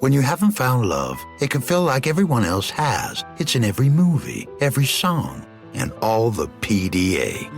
When you haven't found love, it can feel like everyone else has. It's in every movie, every song, and all the PDA.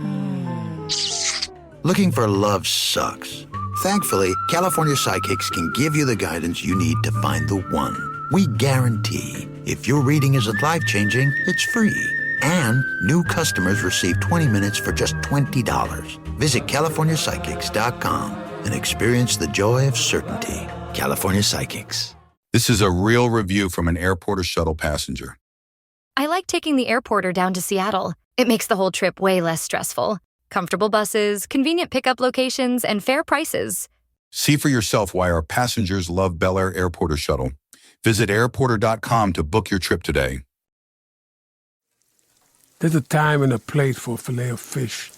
Looking for love sucks. Thankfully, California Psychics can give you the guidance you need to find the one. We guarantee if your reading isn't life-changing, it's free. And new customers receive 20 minutes for just $20. Visit CaliforniaPsychics.com and experience the joy of certainty. California Psychics. This is a real review from an airport or shuttle passenger. I like taking the airporter down to Seattle. It makes the whole trip way less stressful. Comfortable buses, convenient pickup locations, and fair prices. See for yourself why our passengers love Bel Air Airport or Shuttle. Visit airporter.com to book your trip today. There's a time and a place for filet of fish.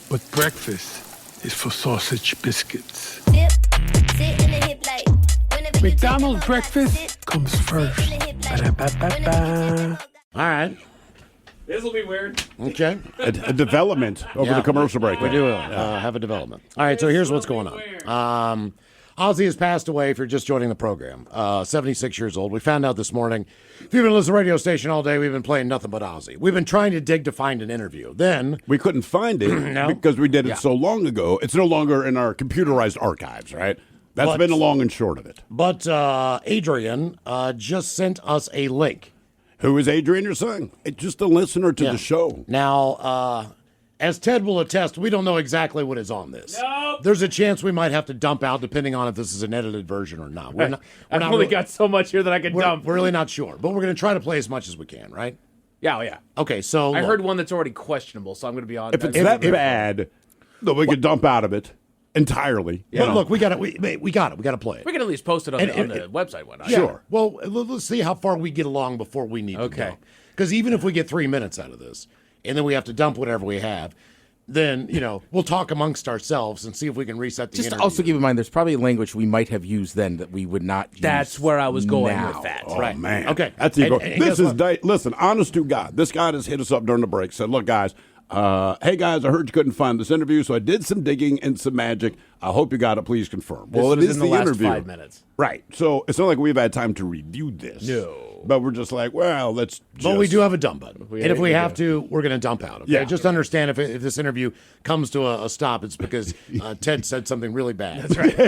But breakfast is for sausage biscuits. McDonald's breakfast comes first. Ba-da-ba-ba-ba. All right. This will be weird. Okay. A development over the commercial break. We do have a development. All right, so here's what's going on. Ozzy has passed away, if you're just joining the program. 76 years old. We found out this morning. If you've been listening to the radio station all day, we've been playing nothing but Ozzy. We've been trying to dig to find an interview. Then we couldn't find it because we did it so long ago. It's no longer in our computerized archives, right? That's been the long and short of it. But Adrian just sent us a link. Who is Adrian, your son? Just a listener to the show. Now, as Ted will attest, we don't know exactly what is on this. Nope. There's a chance we might have to dump out, depending on if this is an edited version or not. I've only got so much here that I can dump. We're really not sure, but we're going to try to play as much as we can, right? Yeah. Okay, so I heard one that's already questionable, so I'm going to be honest. If it's that bad, then we could dump out of it entirely. But look, we got it. We got it. We got to play it. We can at least post it on the website one. Yeah. Sure. Well, let's see how far we get along before we need to go. Because even if we get 3 minutes out of this, and then we have to dump whatever we have, then, we'll talk amongst ourselves and see if we can reset the interview. Just also keep in mind, there's probably language we might have used then that we would not use. That's where I was going with that. Oh, right. man. Okay. That's listen, honest to God, this guy just hit us up during the break, said, look, guys, hey, guys, I heard you couldn't find this interview, so I did some digging and some magic. I hope you got it. Please confirm. Well, it is in the last interview. 5 minutes. Right. So it's not like we've had time to review this. No. But we're just like, well, let's just... But we do have a dump button. And if we have to, we're going to dump out. Okay? Yeah. Just understand if this interview comes to a stop, it's because Ted said something really bad. That's right.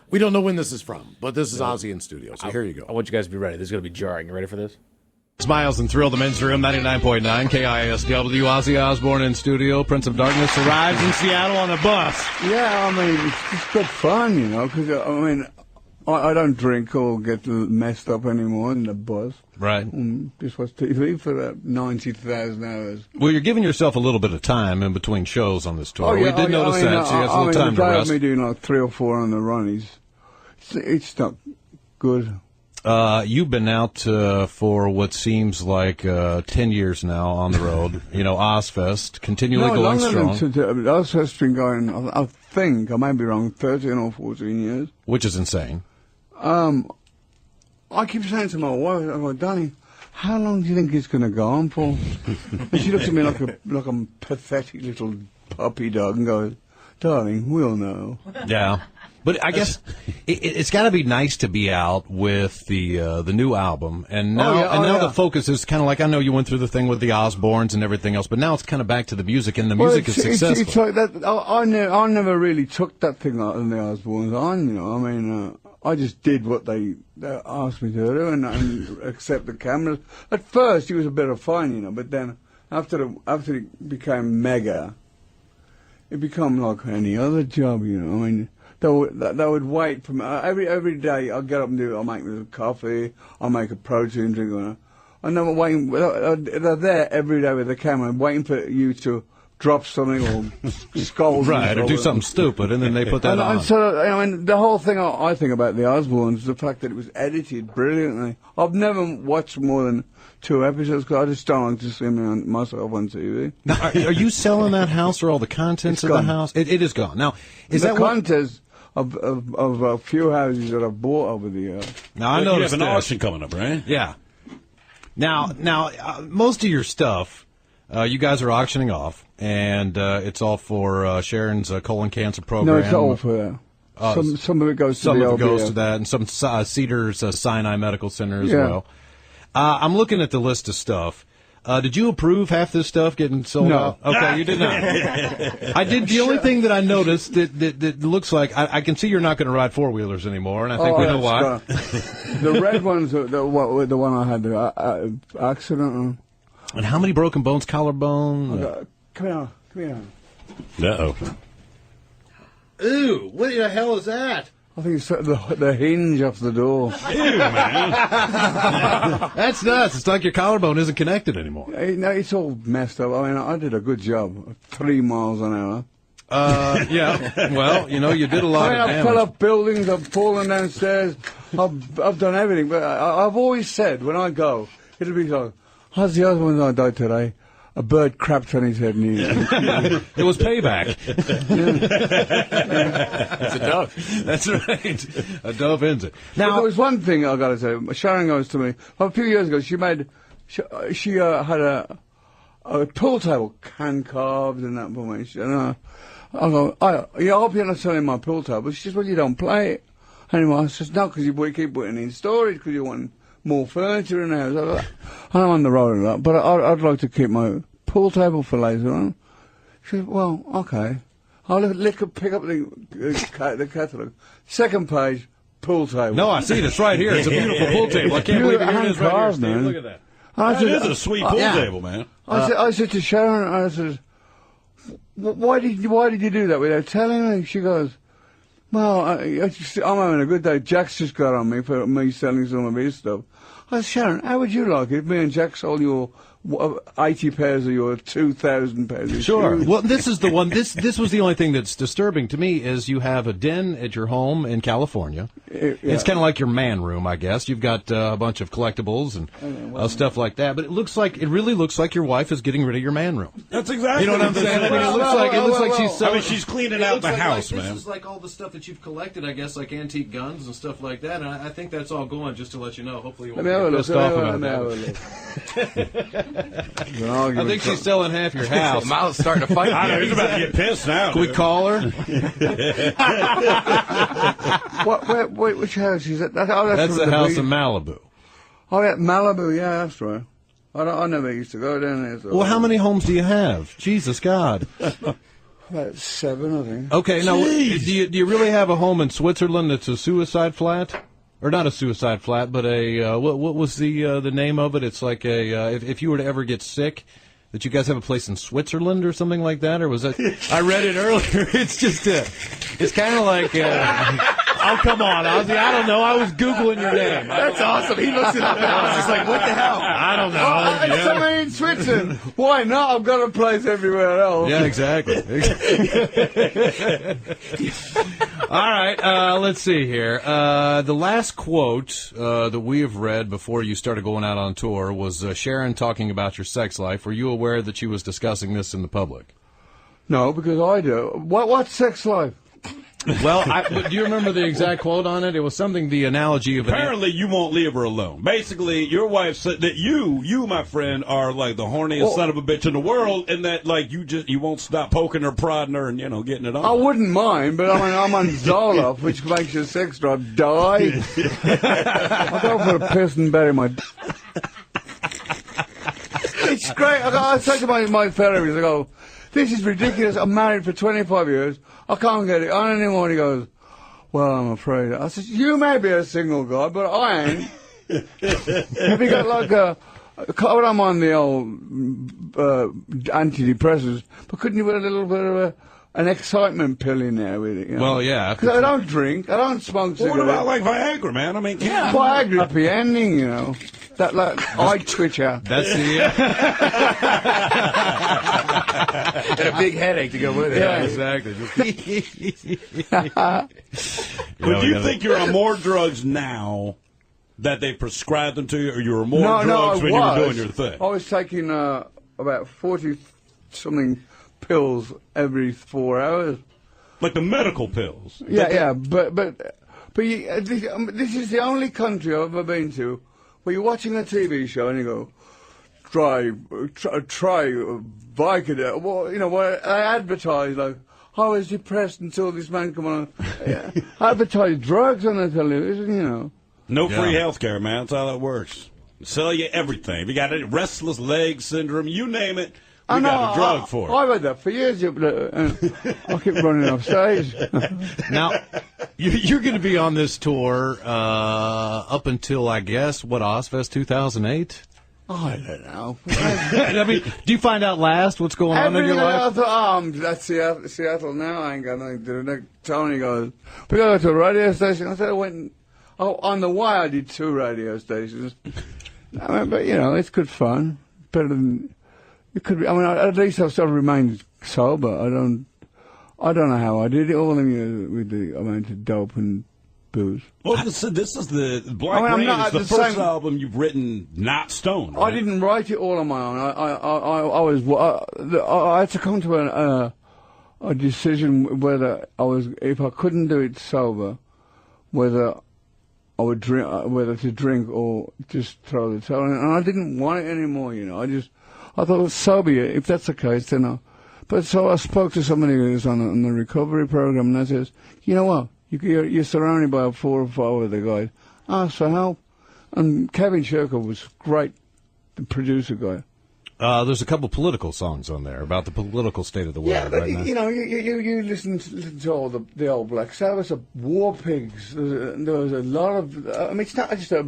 We don't know when this is from, but this is Ozzy in studio, so here you go. I want you guys to be ready. This is going to be jarring. You ready for this? Smiles and Thrill, the Men's Room, 99.9 KISW. Ozzy Osbourne in studio. Prince of Darkness arrives in Seattle on a bus. Yeah, I mean, it's good fun, because, I don't drink or get messed up anymore in the bus. Right. Just watch TV for 90,000 hours. Well, you're giving yourself a little bit of time in between shows on this tour. We did notice that, so you have a little time to rest. Me doing like 3 or 4 on the run, it's not good. You've been out for what seems like 10 years now on the road. Ozfest, continually going strong. Ozfest has been going, I think, I may be wrong, 13 or 14 years. Which is insane. I keep saying to my wife, I'm like, Danny, how long do you think it's going to go on for? And she looks at me like a pathetic little puppy dog and goes, darling, we'll know. Yeah. But I guess it's got to be nice to be out with the new album, and now the focus is kind of like, I know you went through the thing with the Osbournes and everything else, but now it's kind of back to the music, and the music is successful. It's like that. I never really took that thing on the Osbournes on. I just did what they asked me to do and accept the cameras. At first, it was a bit of fun, but then after it became mega, it became like any other job, They would wait for me. Every day I'd get up and I'll make me a coffee, I'll make a protein drink. And then waiting, they're there every day with the camera, waiting for you to drop something or scold. Right, or do something stupid, and then they put that on. And so, the whole thing I think about the Osbournes is the fact that it was edited brilliantly. I've never watched more than 2 episodes because I just don't like to see myself on TV. Now, are you selling that house or all the contents of the house? It is gone. Now, is the that contents of a few houses that I've bought over the years. Now, I noticed you have an auction coming up, right? Yeah. Now, most of your stuff, you guys are auctioning off, and it's all for Sharon's colon cancer program. No, it's all for Some of it goes to Some the of it goes LBF. to that, and some Cedars Sinai Medical Center as well. I'm looking at the list of stuff. Did you approve half this stuff getting sold out? Okay, you did not. I did. The only thing that I noticed that looks like I can see you're not going to ride four-wheelers anymore, and I think we know why. The red ones, the one I had the accident on. And how many broken bones? Collarbone? Come here. Uh-oh. Ooh, what the hell is that? I think it's the hinge off the door. Ew, man. That's nuts. It's like your collarbone isn't connected anymore. No, it's all messed up. I mean, I did a good job. 3 miles an hour. Yeah. Well, you did a lot of damage. I fell off buildings. I've fallen downstairs. I've done everything. But I've always said when I go, it'll be like, Ozzy Osbourne died today. A bird crapped on his head and it was payback. It's a dove. That's right. A dove ends it. Now, there was one thing I got to say. Sharon goes to me a few years ago. She had a pool table, hand carved and that for me. And I go, I hope you're not selling my pool table. She says, well, you don't play it anymore. I says, no, because you keep putting it in storage because you want more furniture in the house. I'm on the road a lot, but I'd like to keep my pool table for later on. She said, well, okay. I'll pick up the catalogue. Second page, pool table. No, I see this right here. It's a beautiful pool table. I can't believe it is right here, Steve. Man. Look at that. That is a sweet pool table, man. I said to Sharon, I said, why did you do that without telling me? She goes, well, I'm having a good day. Jack's just got on me for me selling some of his stuff. I said, Sharon, how would you like it if me and Jack sold your 80 pairs of your 2,000 pairs of Sure. shoes? Well, this is the one. This was the only thing that's disturbing to me is you have a den at your home in California. It's kind of like your man room, I guess. You've got a bunch of collectibles and stuff like that. But it really looks like your wife is getting rid of your man room. That's exactly. You know what I'm saying? I mean, it looks like she's. I mean, she's cleaning out the house, man. This is like all the stuff that you've collected, I guess, like antique guns and stuff like that. And I think that's all going. Just to let you know. Hopefully, you won't get pissed off about that. I think she's selling half your house. Miles starting to fight. I know, he's about to get pissed now. Can we call her? Which house is that? That's the house in Malibu. Oh, yeah, Malibu. Yeah, that's right. I never used to go down there. So Well, how many homes do you have? Jesus God. About 7, I think. Okay, now, do you really have a home in Switzerland that's a suicide flat? Or not a suicide flat, but a what was the name of it? It's like a if you were to ever get sick, that you guys have a place in Switzerland or something like that, or was that? I read it earlier. It's just it's kind of like oh come on, Ozzy, I don't know. I was googling your name. That's awesome. He looks it up and I was just like, what the hell? I don't know. Somewhere in Switzerland. Why not? I've got a place everywhere else. Yeah, exactly. All right, let's see here. The last quote that we have read before you started going out on tour was Sharon talking about your sex life. Were you aware that she was discussing this in the public? No, because I do. What sex life? Well, do you remember the exact quote on it? It was something, the analogy of Apparently, you won't leave her alone. Basically, your wife said that you, my friend, are like the horniest son of a bitch in the world, and that like you won't stop poking her, prodding her, and getting it on. I wouldn't mind, but I mean, I'm on Zoloft, which makes your sex drive die. I go for a piss and bury my. It's great. I say to my therapist, I go, this is ridiculous. I'm married for 25 years. I can't get it on anymore. He goes, well, I'm afraid. I said, you may be a single guy, but I ain't. Have you got like when I'm on the old antidepressants, but couldn't you put a little bit of an excitement pill in there with it? Well, yeah. Because I don't drink. I don't smoke cigarettes. What about like Viagra, man? I mean, Viagra, happy ending, That like eye twitcher. That's the And a big headache to go with it. Yeah, exactly. But do you think you're on more drugs now that they prescribed them to you, or you were more drugs when you were doing your thing? I was taking about 40-something pills every 4 hours. Like the medical pills? Yeah, but this is the only country I've ever been to where you're watching a TV show and you go, try Vicodin. Well, where they advertise like I was depressed until this man come on. Advertise drugs on the television, you know. No free health care, man. That's how that works. Sell you everything. If you got any restless leg syndrome, you name it, we got a drug for it. I've had that for years. I keep running off stage. Now, you're going to be on this tour up until, I guess, Ozfest 2008? I don't know. I mean, do you find out last what's going on in your life? I thought, that's Seattle now. I ain't got nothing to do. Tony goes, we got to go to a radio station. I said, on the way I did 2 radio stations. I mean, but, you know, it's good fun. Better than it could be. I mean, at least I've sort of remained sober. I don't know how I did it all with the amount of dope and booze. Well, this is the Black Rain. It's the first album you've written not stoned. Right? I didn't write it all on my own. I had to come to a decision whether if I couldn't do it sober, whether I would drink, whether to drink or just throw the towel in. And I didn't want it anymore, you know. I thought, so be it. If that's the case, then But so I spoke to somebody who was on the recovery program, and I says, you know what? You're surrounded by 4 or 5 other guys. Ask for help. And Kevin Sherker was great, the producer guy. There's a couple political songs on there about the political state of the world right now. You know, you listen to all the old Black Sabbath, War Pigs. There was a lot of. I mean, it's not just a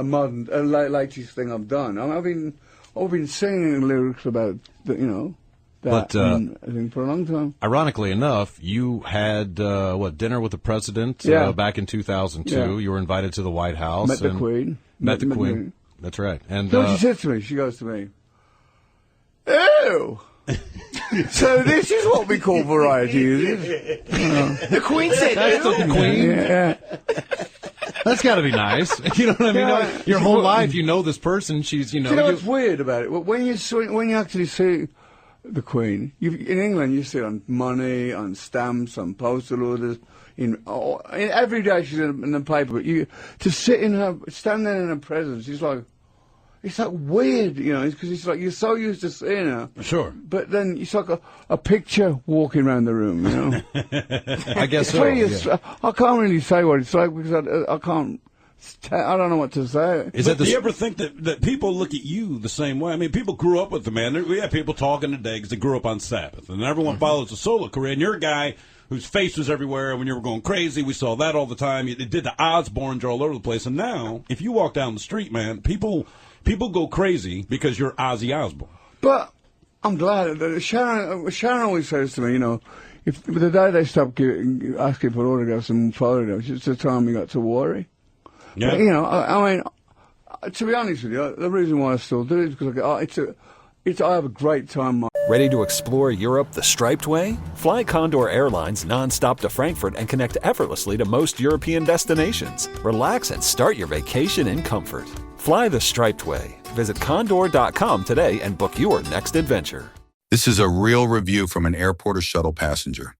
modern, latest thing I've done. I mean, I've been singing lyrics about that I think for a long time. Ironically enough, you had dinner with the president back in 2002. Yeah. You were invited to the White House. Met the Queen. Met the Queen. That's right. And so she said to me, she goes to me, ew! So this is what we call variety, is it? The Queen said that's the Queen? Yeah. That's got to be nice. You know what I mean? Yeah. Your whole life, you know this person. She's, you know what's weird about it? When you actually see the Queen, in England, you see it on money, on stamps, on postal orders. In every day she's in the paper, but stand there in her presence, it's like weird, you know, because it's like you're so used to seeing her. Sure. But then it's like a picture walking around the room, you know. I guess so. Yeah. I can't really say what it's like because I can't. I don't know what to say. Do you ever think that people look at you the same way? I mean, people grew up with the man. We have people talking today because they grew up on Sabbath, and everyone follows a solo career. And you're a guy whose face was everywhere when you were going crazy. We saw that all the time. It did the Osbournes all over the place. And now, if you walk down the street, man, people go crazy because you're Ozzy Osbourne. But I'm glad that Sharon always says to me, you know, if the day they stop asking for autographs and photographs, it's the time we got to worry. Yeah. But, you know, I mean, to be honest with you, the reason why I still do it is because I have a great time. Ready to explore Europe the striped way? Fly Condor Airlines nonstop to Frankfurt and connect effortlessly to most European destinations. Relax and start your vacation in comfort. Fly the striped way. Visit condor.com today and book your next adventure. This is a real review from an airport or shuttle passenger.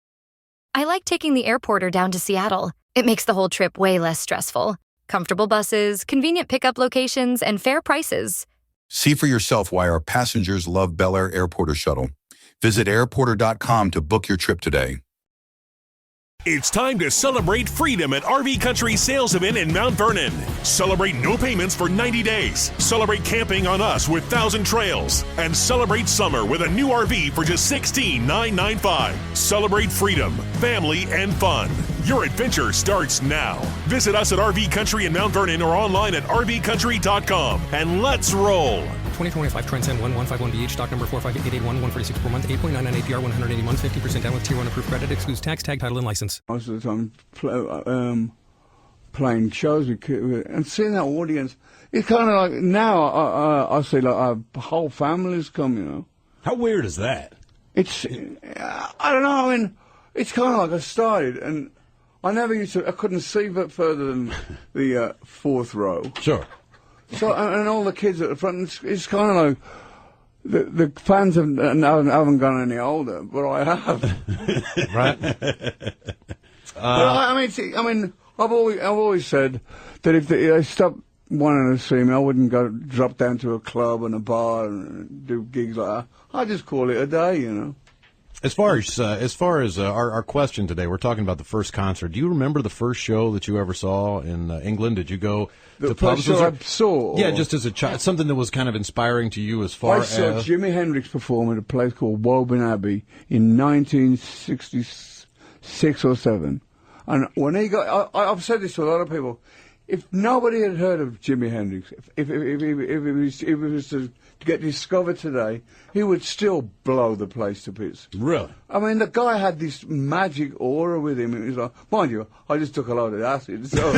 I like taking the airporter down to Seattle. It makes the whole trip way less stressful. Comfortable buses, convenient pickup locations, and fair prices. See for yourself why our passengers love Bel Air Airport or Shuttle. Visit airporter.com to book your trip today. It's time to celebrate freedom at RV Country Sales Event in Mount Vernon. Celebrate no payments for 90 days. Celebrate camping on us with 1,000 trails. And celebrate summer with a new RV for just $16,995. Celebrate freedom, family, and fun. Your adventure starts now. Visit us at RV Country in Mount Vernon or online at rvcountry.com. And let's roll. 2025 Transcend 1151BH, stock number 45881, 146 per month, 8.99 APR, 180 months, 50% down with Tier 1 approved credit, excludes tax, tag, title, and license. Most of the time, playing shows and seeing that audience, it's kind of like, now I see like our whole families come, you know. How weird is that? It's, I don't know, I mean, it's kind of like I started, and I couldn't see further than the 4th row. Sure. So, and all the kids at the front, it's kind of like the fans haven't gone any older, but I have. Right. But I mean, I've always said that if they stopped wanting to see me, I wouldn't drop down to a club and a bar and do gigs like that. I just call it a day, you know. As far as our question today, we're talking about the first concert. Do you remember the first show that you ever saw in England? Did you go The to first show I saw? Yeah, just as a child, something that was kind of inspiring to you as far as... I saw Jimi Hendrix perform at a place called Woburn Abbey in 1966 or 7. And when he got... I've said this to a lot of people. If nobody had heard of Jimi Hendrix, if it was to get discovered today, he would still blow the place to bits. Really? I mean, the guy had this magic aura with him. It was like, mind you, I just took a lot of acid, so...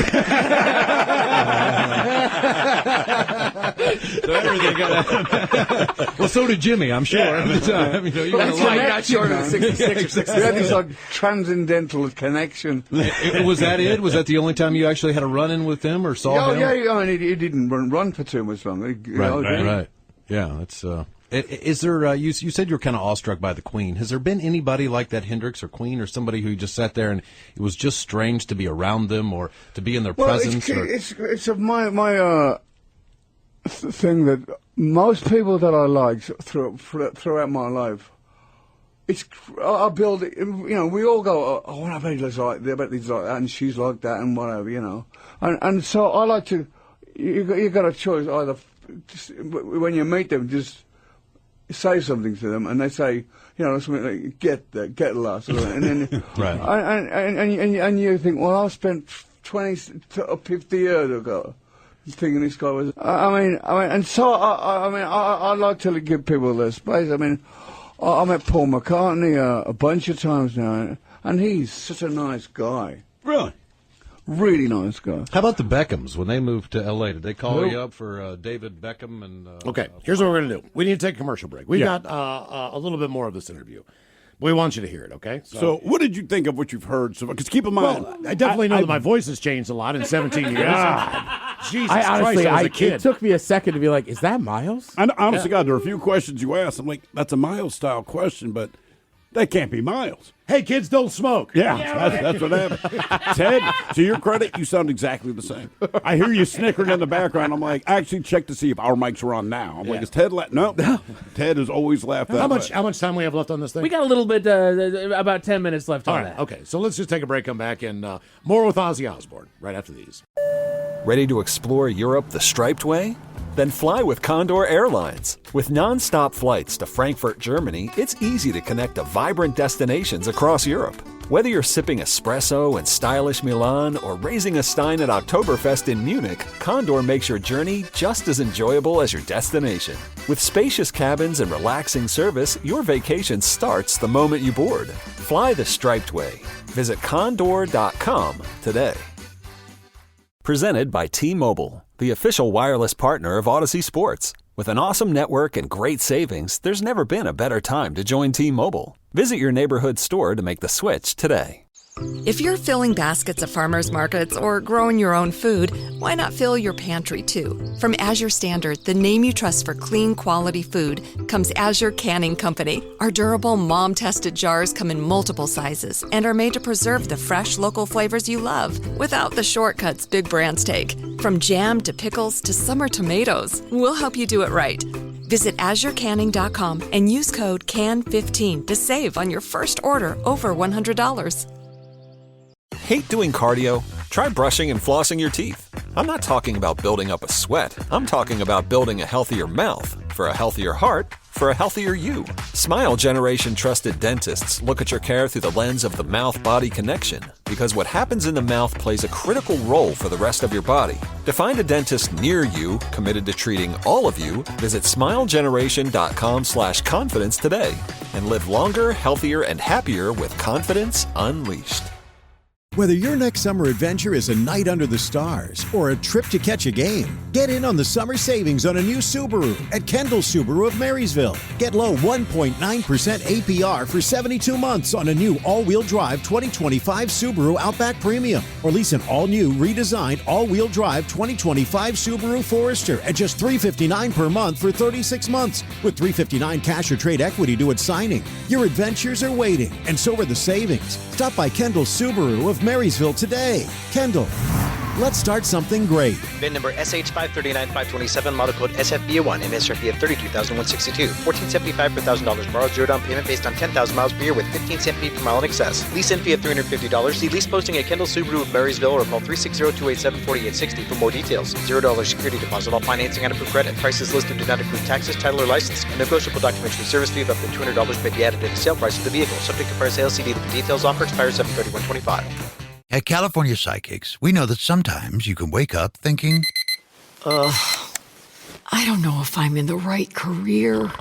So everything got... Well, so did Jimmy, I'm sure. Yeah. At the time. You know, you That's not short of 66 or 67. We had this like transcendental connection. Was that it? Was that the only time you actually had a run-in with him or saw him? Yeah, I mean, he didn't run for too much longer. Right. Yeah, that's... Is there? You said you were kind of awestruck by the Queen. Has there been anybody like that, Hendrix or Queen, or somebody who just sat there and it was just strange to be around them or to be in their presence? It's my thing that most people that I like throughout my life. I build it. You know, we all go, oh, I bet he's like that, and she's like that, and whatever, you know. And so I like to. You got a choice either. When you meet them, just say something to them, and they say, you know, something like "get lost," and then right, and you think, well, I spent 20 or 50 years ago thinking this guy was. I mean, and so I like to give people their space. I mean, I met Paul McCartney a bunch of times now, and he's such a nice guy. Really. Really nice guy. How about the Beckhams when they moved to L.A.? Did they call you up for David Beckham? And okay, here's what we're going to do. We need to take a commercial break. We got a little bit more of this interview. We want you to hear it, okay? So what did you think of what you've heard? Because keep in mind... Well, I definitely know that my voice has changed a lot in 17 years. Jesus honestly, Christ, I was a kid. It took me a second to be like, is that Miles? And honestly, God, there are a few questions you asked. I'm like, that's a Miles-style question, but that can't be Miles. Hey, kids, don't smoke. Yeah, that's what happened. Ted, to your credit, you sound exactly the same. I hear you snickering in the background. I'm like, I actually checked to see if our mics are on now. I'm like, is Ted No. Ted has always laughed that way. How much time we have left on this thing? We got a little bit, about 10 minutes left on that. Okay, so let's just take a break, come back, and more with Ozzy Osbourne right after these. Ready to explore Europe the striped way? Then fly with Condor Airlines. With non-stop flights to Frankfurt, Germany, it's easy to connect to vibrant destinations across Europe. Whether you're sipping espresso in stylish Milan or raising a stein at Oktoberfest in Munich, Condor makes your journey just as enjoyable as your destination. With spacious cabins and relaxing service, your vacation starts the moment you board. Fly the striped way. Visit condor.com today. Presented by T-Mobile, the official wireless partner of Odyssey Sports. With an awesome network and great savings, there's never been a better time to join T-Mobile. Visit your neighborhood store to make the switch today. If you're filling baskets at farmers markets or growing your own food, why not fill your pantry too? From Azure Standard, the name you trust for clean, quality food, comes Azure Canning Company. Our durable, mom-tested jars come in multiple sizes and are made to preserve the fresh, local flavors you love without the shortcuts big brands take. From jam to pickles to summer tomatoes, we'll help you do it right. Visit AzureCanning.com and use code CAN15 to save on your first order over $100. Hate doing cardio? Try brushing and flossing your teeth. I'm not talking about building up a sweat. I'm talking about building a healthier mouth for a healthier heart for a healthier you. Smile Generation trusted dentists look at your care through the lens of the mouth-body connection because what happens in the mouth plays a critical role for the rest of your body. To find a dentist near you committed to treating all of you, visit smilegeneration.com/confidence today and live longer, healthier, and happier with confidence unleashed. Whether your next summer adventure is a night under the stars or a trip to catch a game, get in on the summer savings on a new Subaru at Kendall Subaru of Marysville. Get low 1.9% APR for 72 months on a new all-wheel drive 2025 Subaru Outback Premium. Or lease an all-new, redesigned, all-wheel drive 2025 Subaru Forester at just $359 per month for 36 months with $359 cash or trade equity due at signing. Your adventures are waiting, and so are the savings. Stop by Kendall Subaru of Marysville today. Kendall, Let's start something great. VIN number SH539527, model code SFBA1, MSRP of $32,162. $1,475 per $1,000 borrowed, 0 down payment based on 10,000 miles per year with 15-cent fee per mile in excess. Lease in fee of $350. See lease posting at Kendall Subaru of Marysville or call 360-287-4860 for more details. $0 security deposit, all financing on approved credit. Prices listed do not include taxes, title, or license. A negotiable documentary service fee of up to $200 may be added to the sale price of the vehicle. Subject to price sales, see dealer for details. Offer expires 7/31/25. At California Psychics, we know that sometimes you can wake up thinking, I don't know if I'm in the right career.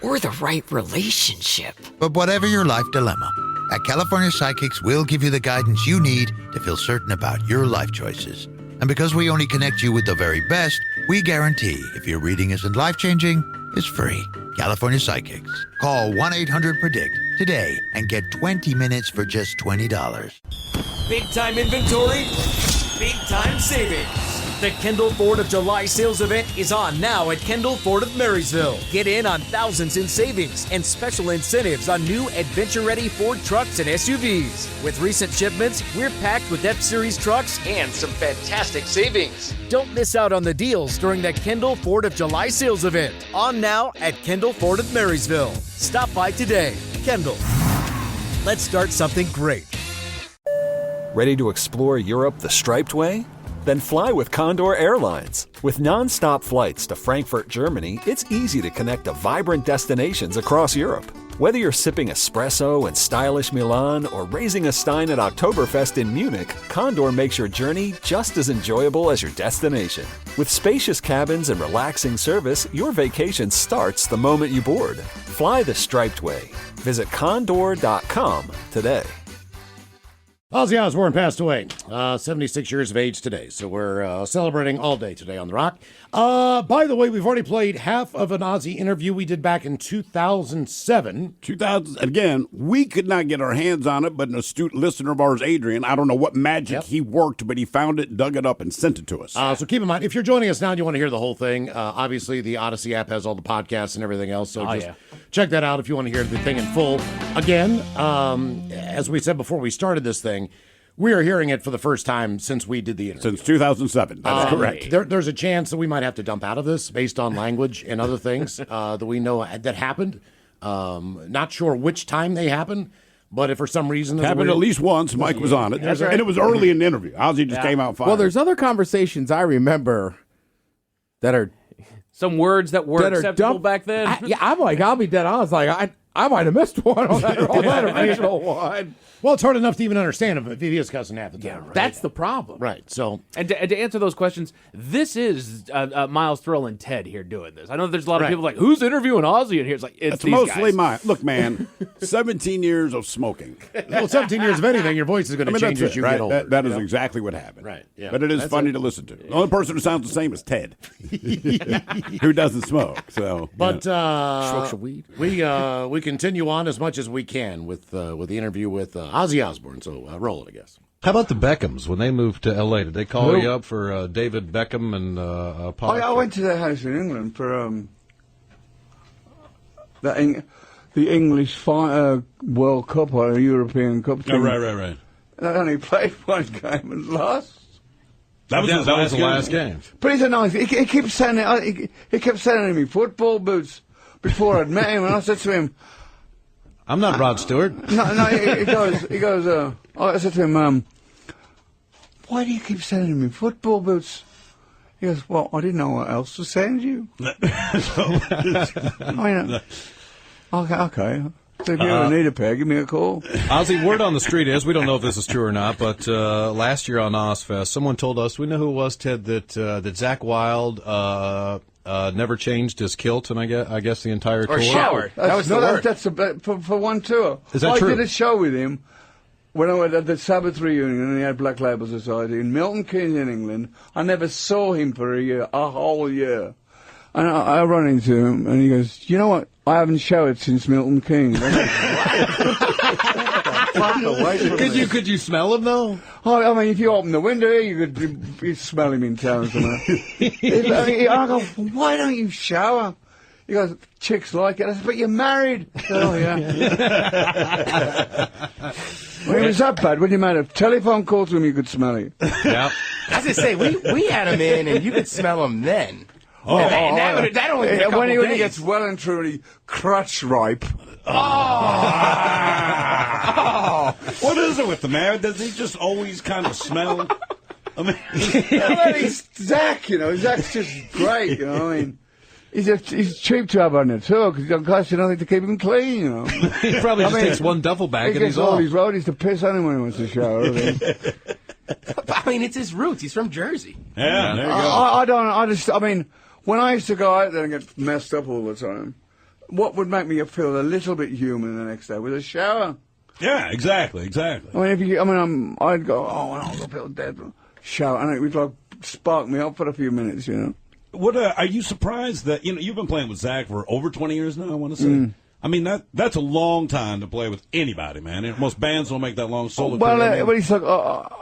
Or the right relationship. But whatever your life dilemma, at California Psychics, we'll give you the guidance you need to feel certain about your life choices. And because we only connect you with the very best, we guarantee if your reading isn't life-changing, it's free. California Psychics. Call 1-800-PREDICT today and get 20 minutes for just $20. Big time inventory, big time savings. The Kendall Ford of July sales event is on now at Kendall Ford of Marysville. Get in on thousands in savings and special incentives on new adventure-ready Ford trucks and SUVs. With recent shipments, we're packed with F-Series trucks and some fantastic savings. Don't miss out on the deals during the Kendall Ford of July sales event. On now at Kendall Ford of Marysville. Stop by today. Kendall. Let's start something great. Ready to explore Europe the striped way? Then fly with Condor Airlines. With non-stop flights to Frankfurt, Germany, it's easy to connect to vibrant destinations across Europe. Whether you're sipping espresso in stylish Milan or raising a stein at Oktoberfest in Munich, Condor makes your journey just as enjoyable as your destination. With spacious cabins and relaxing service, your vacation starts the moment you board. Fly the striped way. Visit condor.com today. Ozzy Osbourne passed away, 76 years of age today. So we're celebrating all day today on The Rock. By the way, we've already played half of an Ozzy interview we did back in 2007. Again, we could not get our hands on it, but an astute listener of ours, Adrian, I don't know what magic he worked, but he found it, dug it up, and sent it to us. So keep in mind, if you're joining us now and you want to hear the whole thing, obviously the Odyssey app has all the podcasts and everything else. So check that out if you want to hear the thing in full. Again, as we said before we started this thing, we are hearing it for the first time since we did the interview. Since 2007. That's correct. There's a chance that we might have to dump out of this based on language and other things that we know that happened. Not sure which time they happened, but if for some reason... Happened at least once. Mike was on it. Right. And it was early in the interview. Ozzy just came out fine. Well, there's other conversations I remember that are... Some words that were acceptable back then. I'm like, I'll be dead. I was like, I might have missed one on that original one. Well, it's hard enough to even understand him if he is cussing half the time. Right? That's the problem. Right. So, and to answer those questions, this is Miles, Thrill, and Ted here doing this. I know there's a lot of people like, who's interviewing Ozzy in here? It's like, it's these mostly guys. Look, man, 17 years of smoking. Well, 17 years of anything, your voice is going to change as you get older. That is exactly what happened. Right. Yeah. But it is funny to listen to. The only person who sounds the same is Ted, who doesn't smoke. So, but smokes weed. We continue on as much as we can with the interview with Ozzy Osbourne. So roll it, I guess. How about the Beckhams when they moved to L.A.? Did they call you up for David Beckham and Paul? I went to their house in England for the English World Cup or European Cup team. Right. They only played one game and lost. That was the last game. But he's a nice. He keeps sending. He kept sending me football boots before I'd met him, and I said to him, "I'm not Rod Stewart." No. He goes. I said to him, "Why do you keep sending me football boots?" He goes, "Well, I didn't know what else to send you." I mean, okay. So if you ever need a pair, give me a call. Ozzy, word on the street is, we don't know if this is true or not, but last year on Ozfest, someone told us, we know who it was, Ted, that Zakk Wylde never changed his kilt, and I guess the entire tour. Or showered. That was the word. That's for one tour. Is that true? I did a show with him when I went at the Sabbath reunion, and he had Black Label Society in Milton Keynes in England. I never saw him for a whole year. And I run into him, and he goes, "You know what? I haven't showered since Milton Keynes." Could you smell him though? I mean, if you open the window here, you smell him in town somewhere. I go, "Why don't you shower?" He goes, chicks like it. I said, but you're married. I said, oh, yeah. Well, it was that bad. When you made a telephone call to him, you could smell it. Yeah. I was going to say, we had him in, and you could smell him then. Oh, and that only took a couple when he days. gets well and truly crotch ripe. Oh. What is it with the man? Does he just always kind of smell? I mean, well, he's Zach, you know. Zach's just great, you know. I mean, he's cheap to have on there too, because it don't cost you nothing to keep him clean, you know. He probably just takes one duffel bag and he's all off. these roadies to piss on him when he wants to shower. I mean, it's his roots. He's from Jersey. Yeah, there you go. I mean, when I used to go out there and get messed up all the time, what would make me feel a little bit human the next day was a shower. Yeah, exactly. I mean, I'd go, I don't feel dead. Shower, and it would like spark me up for a few minutes, you know. What are you surprised that you've been playing with Zach for over 20 years now? I want to say. I mean that's a long time to play with anybody, man. Most bands don't make that long solo. Well, but it's like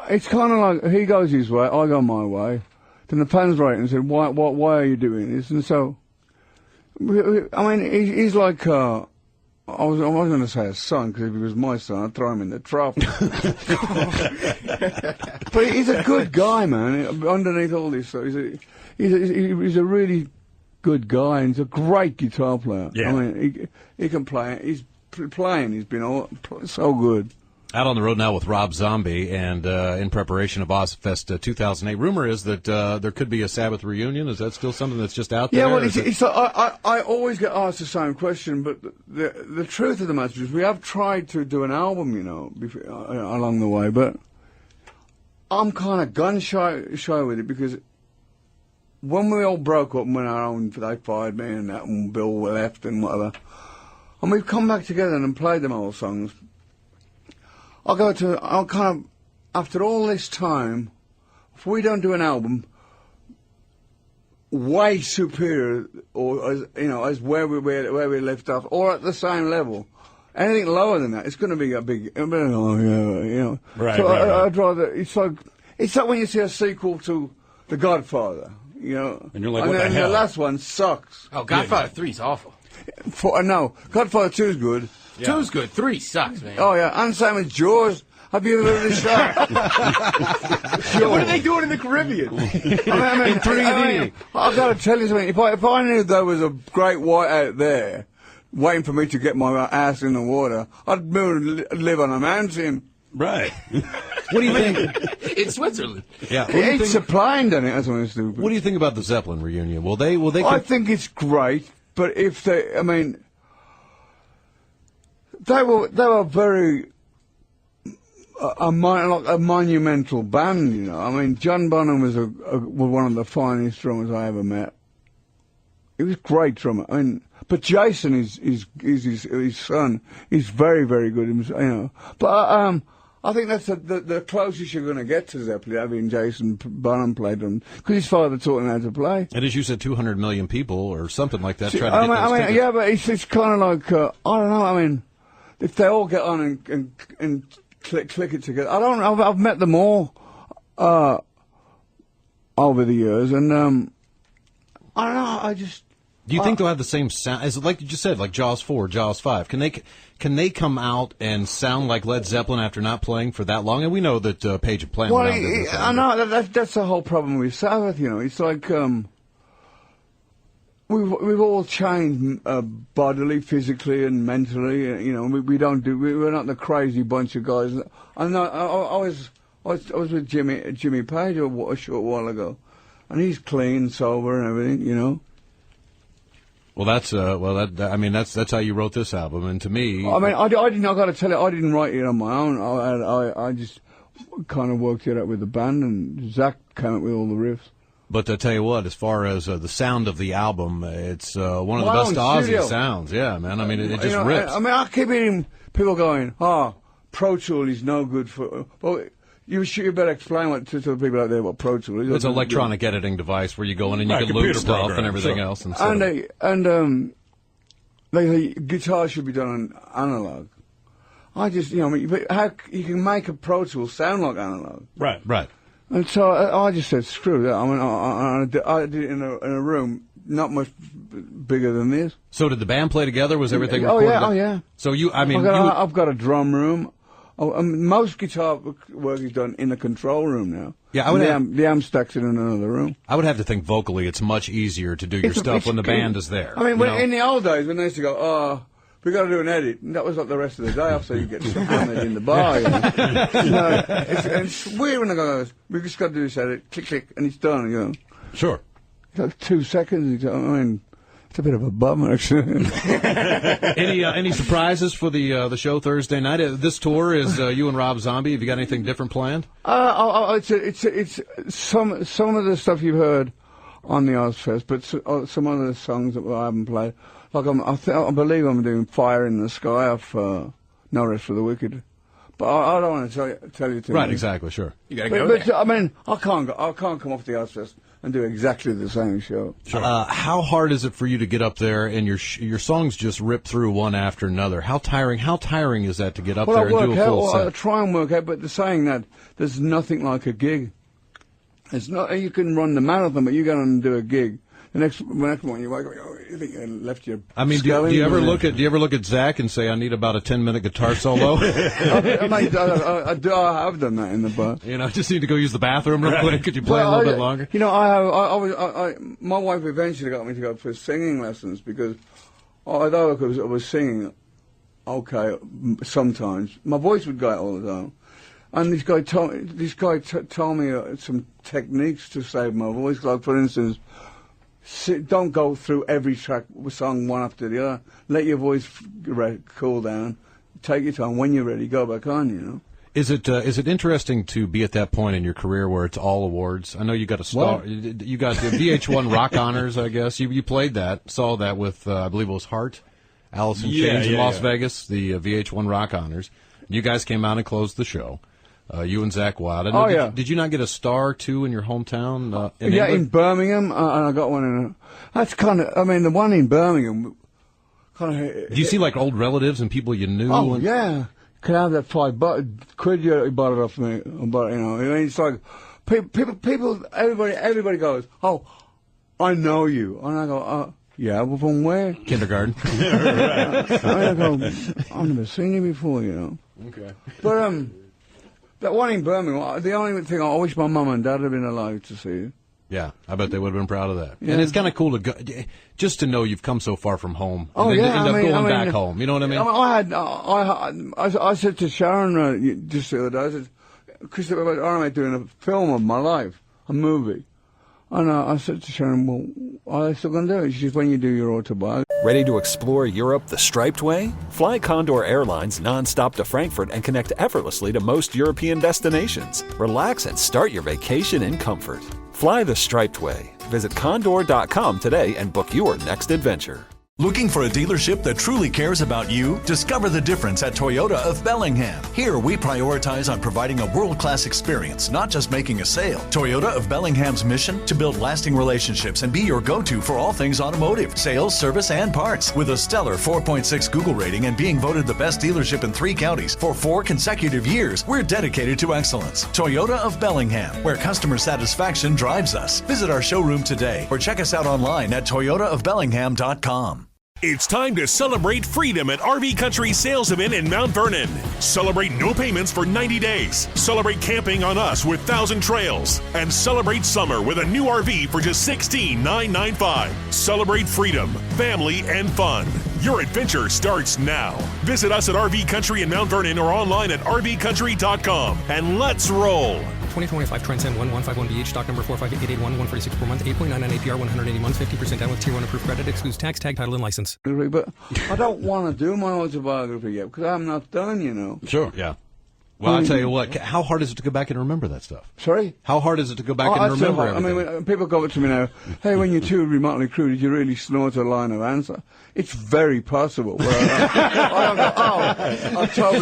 it's kind of like he goes his way, I go my way. Then the fans write and said, "Why are you doing this?" And so, I mean, he's like. I was going to say a son, because if he was my son, I'd throw him in the trough. But he's a good guy, man. Underneath all this stuff, he's a really good guy, and he's a great guitar player. Yeah. I mean, he can play. He's playing. He's been so good. Out on the road now with Rob Zombie, and in preparation of Ozfest 2008. Rumor is that there could be a Sabbath reunion. Is that still something that's just out there? Yeah, well, it's like, I always get asked the same question, but the truth of the matter is we have tried to do an album, you know, along the way, but I'm kind of gun-shy with it, because when we all broke up and went our own, they fired me and that, and Bill left and whatever, and we've come back together and played them old songs, I'll kind of, after all this time, if we don't do an album way superior, or as where we left off, or at the same level, anything lower than that, it's going to be a big, you know. Right. So right. I'd rather. It's like when you see a sequel to The Godfather, you know, and you're like, what the hell? The last one sucks. Oh, Godfather 3's awful. No, Godfather 2's good. Yeah. 2's good. 3 sucks, man. Oh yeah, and same as Jaws. Have you ever heard of this show? What are they doing in the Caribbean? I mean, in 3D. I've got to tell you something. If I knew there was a great white out there waiting for me to get my ass in the water, I'd move and live on a mountain. Right. What do you think? In Switzerland. Yeah. It's supplying, doesn't it? That's what it's stupid. What do you think about the Zeppelin reunion? Will they? I think it's great, but if they, I mean, they were very a monumental band, you know. I mean, John Bonham was one of the finest drummers I ever met. He was a great drummer. I mean, but Jason is his son. He's very, very good, you know. But I think that's the closest you're going to get to Zeppelin, having Jason Bonham play them, because his father taught him how to play. And as you said, 200 million people or something like that trying to get those tickets. Yeah, but it's kind of like I don't know. I mean, if they all get on and click it together, I don't know. I've met them all over the years, and I don't know. I just. Do you think they'll have the same sound? Is it like you just said, like Jaws 4, Jaws 5? Can they come out and sound like Led Zeppelin after not playing for that long? And we know that Page and Plant. Well, I know that's the whole problem with Sabbath. You know, it's like we've all changed bodily, physically, and mentally. You know, we're not the crazy bunch of guys. I know. I was with Jimmy Page a short while ago, and he's clean, sober, and everything. You know. Well, that's how you wrote this album, and to me, I mean, I got to tell you, I didn't write it on my own. I just kind of worked it out with the band, and Zach came up with all the riffs. But to tell you what, as far as the sound of the album, it's one of the best Ozzy sounds. Yeah, man. I mean, it just rips. I mean, I keep hearing people going, Pro Tool is no good for. Well, you better explain to the people out there what Pro Tool is. It's an electronic editing device where you go in and you can loop stuff and everything else. And they say guitar should be done on analog. I just, but how you can make a Pro Tool sound like analog? Right. And so I just said, screw that. I mean, I did it in a room not much bigger than this. So did the band play together? Was everything Oh recorded? yeah, oh yeah. So I've got a drum room. Most guitar work is done in the control room now. Yeah, the amp stacks in another room. I would have to think vocally it's much easier to do your stuff when the band is there. I mean, in the old days when they used to go, we got to do an edit, and that was like the rest of the day off, so you get hammered in the bar. It's weird when they go, we just got to do this edit, click, click, and it's done. Sure. It's like 2 seconds. I mean, it's a bit of a bummer, actually. Any surprises for the show Thursday night? This tour is you and Rob Zombie. Have you got anything different planned? It's some of the stuff you've heard on the Ozfest, but some other songs that I haven't played. Like I believe I'm doing "Fire in the Sky" off No Rest for the Wicked, but I don't want to tell you too much. Right, exactly, sure. You got to go. But I mean, I can't come off the Ozfest and do exactly the same show. Sure. How hard is it for you to get up there and your songs just rip through one after another? How tiring is that to get up there and do a full set? I try and work out, but saying that, there's nothing like a gig. It's not. You can run the marathon, but you go and do a gig. The next morning you wake up, you think you left your. I mean, do you ever look at Zach and say, I need about a 10-minute guitar solo? I have done that in the bar. Just need to go use the bathroom real quick. Could you play a little bit longer? My wife eventually got me to go for singing lessons because although I was singing, okay, sometimes my voice would go out all the time. And this guy told me some techniques to save my voice. Like, for instance, don't go through every song one after the other. Let your voice cool down. Take your time. When you're ready, go back on. Is it interesting to be at that point in your career where it's all awards? I know you got a star. What? You got the VH1 Rock Honors, I guess. You played that. Saw that with I believe it was Hart, Alice in Chains in Las Vegas. The VH1 Rock Honors. You guys came out and closed the show. You and Zach Wild. Did you not get a star, too, in your hometown? In Birmingham, and I got one in that's kind of, the one in Birmingham, kind of. Do you see, like, old relatives and people you knew? Oh, yeah. Can I have that £5 you bought it off me? But, it's like, people, everybody goes, oh, I know you. And I go, yeah, well, from where? Kindergarten. I go, I've never seen you before, Okay. But, that one in Birmingham, the only thing I wish my mum and dad had been alive to see. Yeah, I bet they would have been proud of that. Yeah. And it's kind of cool to go, just to know you've come so far from home. Oh, and then yeah. end up going back home. You know what I mean? I said to Sharon just the other day, I said, Christopher, I'm doing a film of my life, a movie. And I said to Sharon, well, are they still going to do it? She said, when you do your autobiography. Ready to explore Europe the striped way? Fly Condor Airlines nonstop to Frankfurt and connect effortlessly to most European destinations. Relax and start your vacation in comfort. Fly the striped way. Visit condor.com today and book your next adventure. Looking for a dealership that truly cares about you? Discover the difference at Toyota of Bellingham. Here we prioritize on providing a world-class experience, not just making a sale. Toyota of Bellingham's mission? To build lasting relationships and be your go-to for all things automotive, sales, service, and parts. With a stellar 4.6 Google rating and being voted the best dealership in 3 counties for 4 consecutive years, we're dedicated to excellence. Toyota of Bellingham, where customer satisfaction drives us. Visit our showroom today or check us out online at toyotaofbellingham.com. It's time to celebrate freedom at RV Country Sales Event in Mount Vernon. Celebrate no payments for 90 days. Celebrate camping on us with 1,000 trails. And celebrate summer with a new RV for just $16,995. Celebrate freedom, family, and fun. Your adventure starts now. Visit us at RV Country in Mount Vernon or online at rvcountry.com. And let's roll. 2025 Transcend 1151BH, stock number 45881, 146 per month, 8.99 APR, 180 months, 50% down with Tier 1 approved credit, excludes tax, tag, title, and license. But I don't want to do my autobiography yet because I'm not done, Sure, yeah. Well, I'll tell you what, how hard is it to go back and remember that stuff? Sorry? How hard is it to go back and remember everything? when people come up to me now, hey, when you're too remotely crude, did you really snort a line of answer? It's very possible. October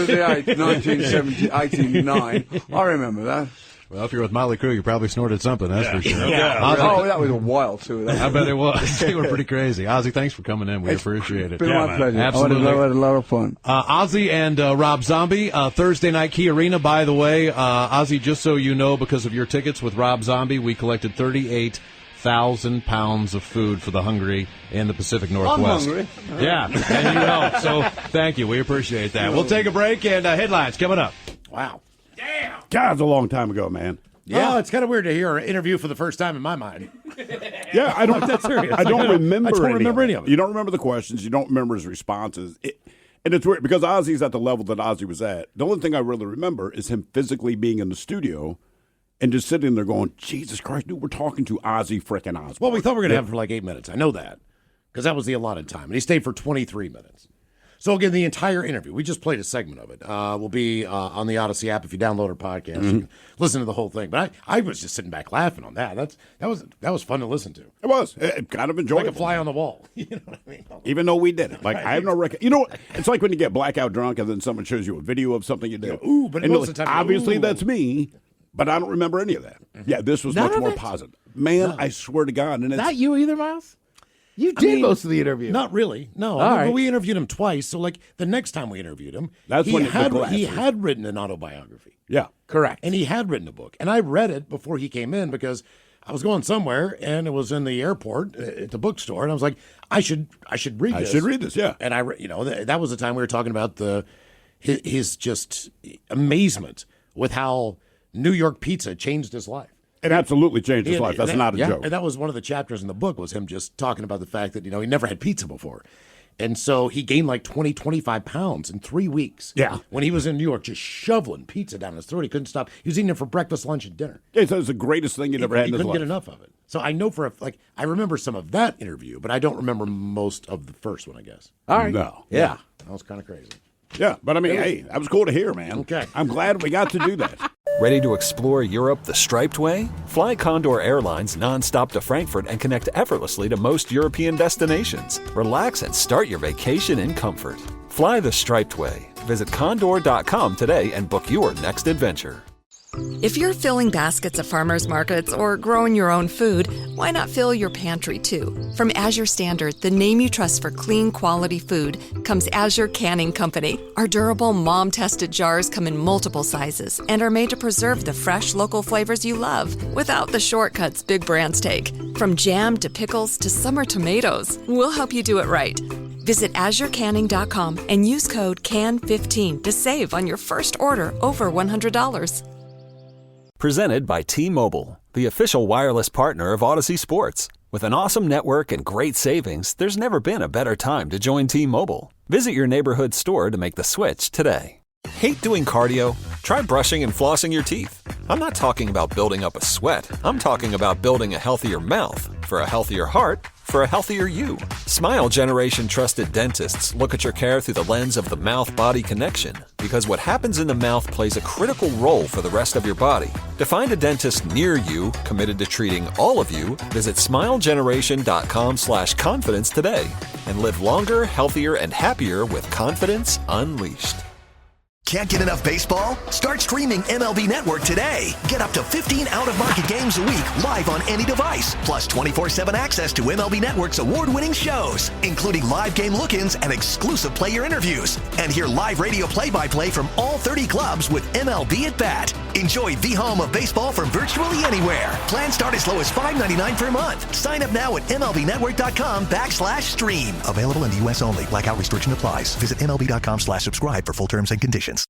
the 8th, 1989. I remember that. Well, if you're with Motley Crue, you probably snorted something, that's for sure. Yeah. Ozzy, that was a while, too. I bet it was. They were pretty crazy. Ozzy, thanks for coming in. We appreciate it. It's been my pleasure. Absolutely. I had a lot of fun. Ozzy and Rob Zombie, Thursday night Key Arena, by the way. Ozzy, just so you know, because of your tickets with Rob Zombie, we collected $38 1,000 pounds of food for the hungry in the Pacific Northwest. I'm hungry. Yeah, and you helped. So thank you. We appreciate that. We'll take a break, and headlines coming up. Wow. God, it's a long time ago, man. Yeah, it's kind of weird to hear an interview for the first time in my mind. Yeah, I don't. That's serious. I don't remember. I don't remember any of it. You don't remember the questions. You don't remember his responses. And it's weird because Ozzy's at the level that Ozzy was at. The only thing I really remember is him physically being in the studio and just sitting there going, Jesus Christ, dude, we're talking to Ozzy frickin' Osbourne. Well, we thought we were going to have him for like 8 minutes. I know that because that was the allotted time. And he stayed for 23 minutes. So again, the entire interview, we just played a segment of it, will be on the Odyssey app. If you download our podcast, you can listen to the whole thing. But I was just sitting back laughing on that. That was fun to listen to. It was. It kind of enjoyable. Like a fly on the wall. You know what I mean? Even though we did it. Like, I have no record. You know, it's like when you get blackout drunk and then someone shows you a video of something you did. Ooh, but and most of the time, obviously that's me, but I don't remember any of that. Yeah, this was None much of more it? positive. Man, I swear to God. And it's, Not you either, Miles? You did most of the interview. Not really. No. All right. We interviewed him twice. So, like, the next time we interviewed him, That's he when the had glass- written an autobiography. Yeah. Correct. And he had written a book. And I read it before he came in because I was going somewhere and it was in the airport at the bookstore. And I was like, I should read this. I should read this, yeah. And that was the time we were talking about his just amazement with how New York pizza changed his life. It absolutely changed his life. That's not a joke. And that was one of the chapters in the book was him just talking about the fact that, he never had pizza before. And so he gained like 25 pounds in 3 weeks. Yeah. When he was in New York, just shoveling pizza down his throat. He couldn't stop. He was eating it for breakfast, lunch, and dinner. Yeah, so it's the greatest thing you'd ever had in his He couldn't life. get enough of it. So I know I remember some of that interview, but I don't remember most of the first one, I guess. All right. No. Yeah. That was kind of crazy. Yeah, but I mean, hey, that was cool to hear, man. Okay. I'm glad we got to do that. Ready to explore Europe the striped way? Fly Condor Airlines nonstop to Frankfurt and connect effortlessly to most European destinations. Relax and start your vacation in comfort. Fly the striped way. Visit condor.com today and book your next adventure. If you're filling baskets at farmers markets or growing your own food, why not fill your pantry too? From Azure Standard, the name you trust for clean, quality food, comes Azure Canning Company. Our durable, mom-tested jars come in multiple sizes and are made to preserve the fresh, local flavors you love without the shortcuts big brands take. From jam to pickles to summer tomatoes, we'll help you do it right. Visit AzureCanning.com and use code CAN15 to save on your first order over $100. Presented by T-Mobile, the official wireless partner of Odyssey Sports. With an awesome network and great savings, there's never been a better time to join T-Mobile. Visit your neighborhood store to make the switch today. Hate doing cardio? Try brushing and flossing your teeth. I'm not talking about building up a sweat. I'm talking about building a healthier mouth. For a healthier heart, for a healthier you. Smile Generation trusted dentists look at your care through the lens of the mouth-body connection, because what happens in the mouth plays a critical role for the rest of your body. To find a dentist near you committed to treating all of you, visit smilegeneration.com/confidence today and live longer, healthier, and happier with confidence unleashed. Can't get enough baseball? Start streaming MLB Network today. Get up to 15 out-of-market games a week live on any device, plus 24/7 access to MLB Network's award-winning shows, including live game look-ins and exclusive player interviews. And hear live radio play-by-play from all 30 clubs with MLB at Bat. Enjoy the home of baseball from virtually anywhere. Plans start as low as $5.99 per month. Sign up now at MLBnetwork.com/stream. Available in the U.S. only. Blackout restriction applies. Visit MLB.com/subscribe for full terms and conditions.